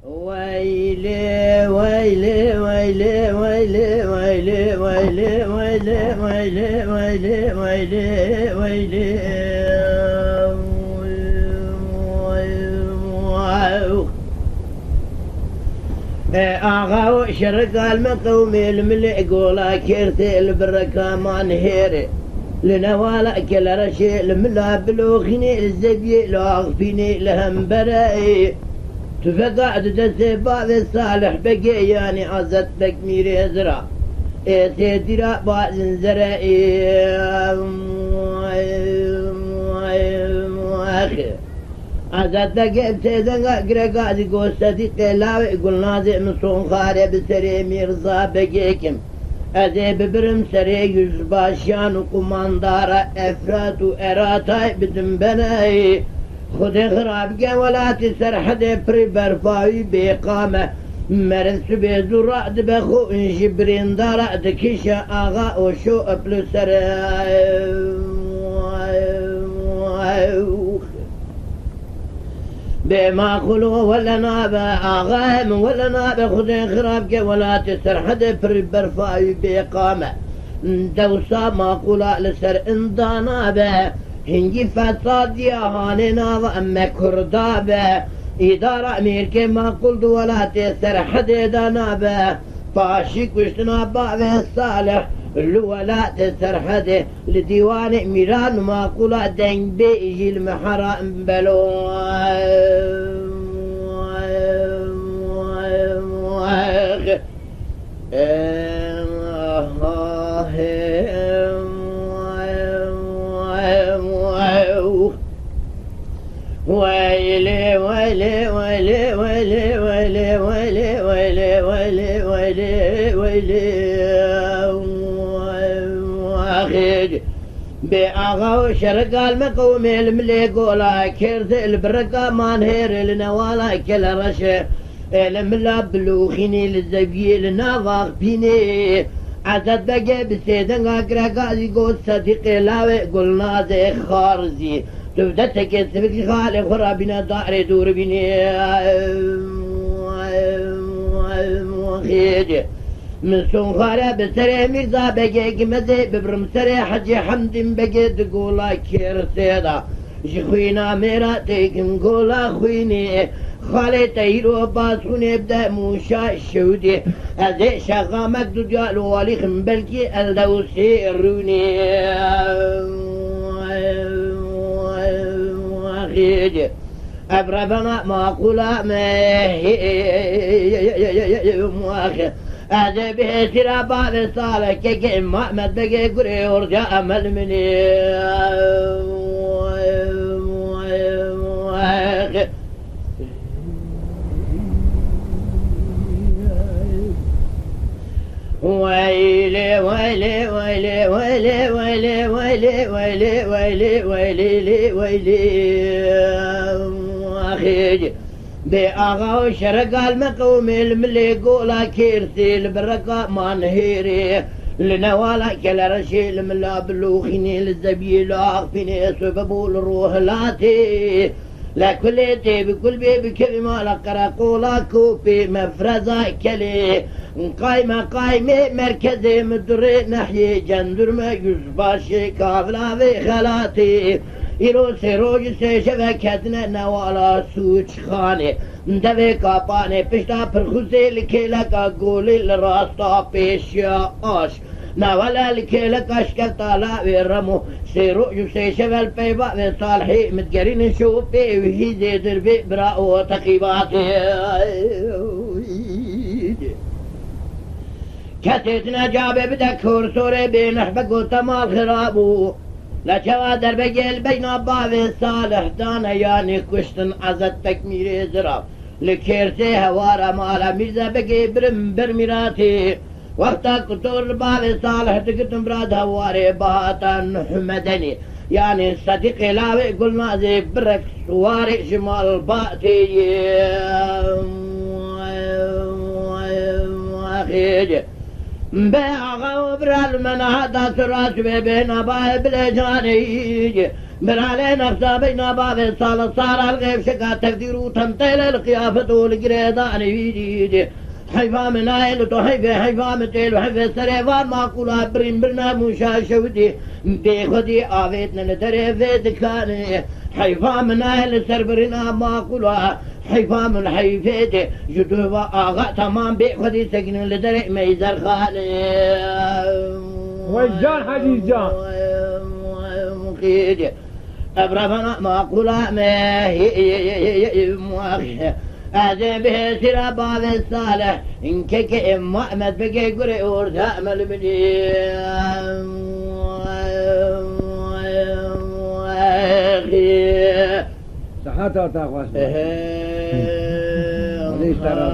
ويلي ويلي ويلي ويلي ويلي ويلي ويلي ويلي ويلي ويلي ويلي آغا شرق المقومي الملئ قولا كيرتي البركة ما نهيري لنوالا كل رشي الملا بلوخيني الزبي لاغفيني لهم برائي تفقع ددسي بعض الصالح بقي يعني عزت بك ميري زرع سيدرا بعض زرائي عزت بقي بسيدن قرقا دي قوستي قلاوي قلنا زي مصون خاري بسري ميرزا بقيكم أذي ببرم سري yüzbaşyan kumandara efrat و eratay بدم بناي خذ خراب جولات سرحد بري برفاوي بإقامة مرن سبي زرع دبخو جبرين دارا دكيشة آغا وشو أبلو بما خلو ولا نابا آغاهم ولا نابا خذين خراب جولات سرحد بري برفاوي بإقامة دوسا ما قولا لسر اندانا به هنجي فساد يا هاننا وأما كردابة إدارة أمريكا ما قلت ولا تسر حد دانا به فاشي كشتنا بعض الصالح ولا تسر حد لديوان ميران ما قولا دين بيجي المحرم بلو ويلي ويلي ويلي ويلي ويلي ويلي ويلي ويلي ويلي ويلي واخيج بأغا وشرق المقوم المليق ولا كرت البرقة ما نهير لنوالا كل رشة الملا بلوخيني للزبي لنافاق بيني عدد بقى بسيدن اقرقا دي قوت صديقي لاوي قلنا زي خارزي تبدتك سبك خالق خرابنا داري دور بني وخيج من سون خارب بسري ميرزا بقى قمزي ببرم سري حجي حمد بقى تقولا كير سيدا جخوينا ميرا تيكن قولا خويني خالي تيرو باسوني ابدا موشا الشودي ازي شغامك دجال والي خمبلكي الدوسي الروني خيج أبربنا ما قولا مواخي هذا به ترى بعض الصالح كي محمد بقي قري ورجع أمل مني ويلي ويلي ويلي ويلي ويلي ويلي ويلي ويلي ويلي ويلي أخيج بأغا وشرق المقوم الملي قولا كيرتي البرقة ما نهيري لنوالا كلا رشي الملا بلوخيني للزبيل أخفيني سببو الروح لاتي لكل تي بكل بي بكلمة لقرا قولا كوبي مفرزة كلي قايمة مركزي مدري نحيي جندر ما يزباشي كافلا في خلاتي إيرو سيروج سي شبكتنا نوالا سوچ خاني دوي كاباني پشتا پرخوزي لكيلكا قولي لراستا بيشيا آش نوالا لكيلك اشكتا لا ويرمو سيروج سي شبال بيبا في صالحي متقرين شوفي وهي زي دربي براء تقيباتي كتتنا جابي بدك كورسوري بينحبك وتمال خرابو لچوا در بگل بین باوی صالح دانا یعنی کشتن عزت تکمیری زراب لکرسی هوارا مالا میرزا بگی برم برمیراتی وقتا کتور باوی صالح تکتن براد هواری بهاتان حمدنی يعني صديق لاوي قلنا زي برك سواري شمال باتي واخيج بأغا وبرال من هذا سراس بين باي بلجاني من علينا خطابينا باب صار الغيب شقا تقدير وتمثيل القيافة والقريضان يدي حيفا من عيلة حيفا متيل وحيفا سريفان ما قولا برين برنا مشاشودي بيخدي آفيتنا نتريفي دكاني حيفا من عيلة سربرنا ما قولا حيفا من حيفيتي جدوبا آغا تمام بيخدي سكن لدري ميزر خاني ويجان حديث جان مقيد أبرفنا ما قولا ما أذن به سيرا باب الصالح إن كيك إما أمد بكي قرئ ورثامل مني صحتها تقوى ليش ترى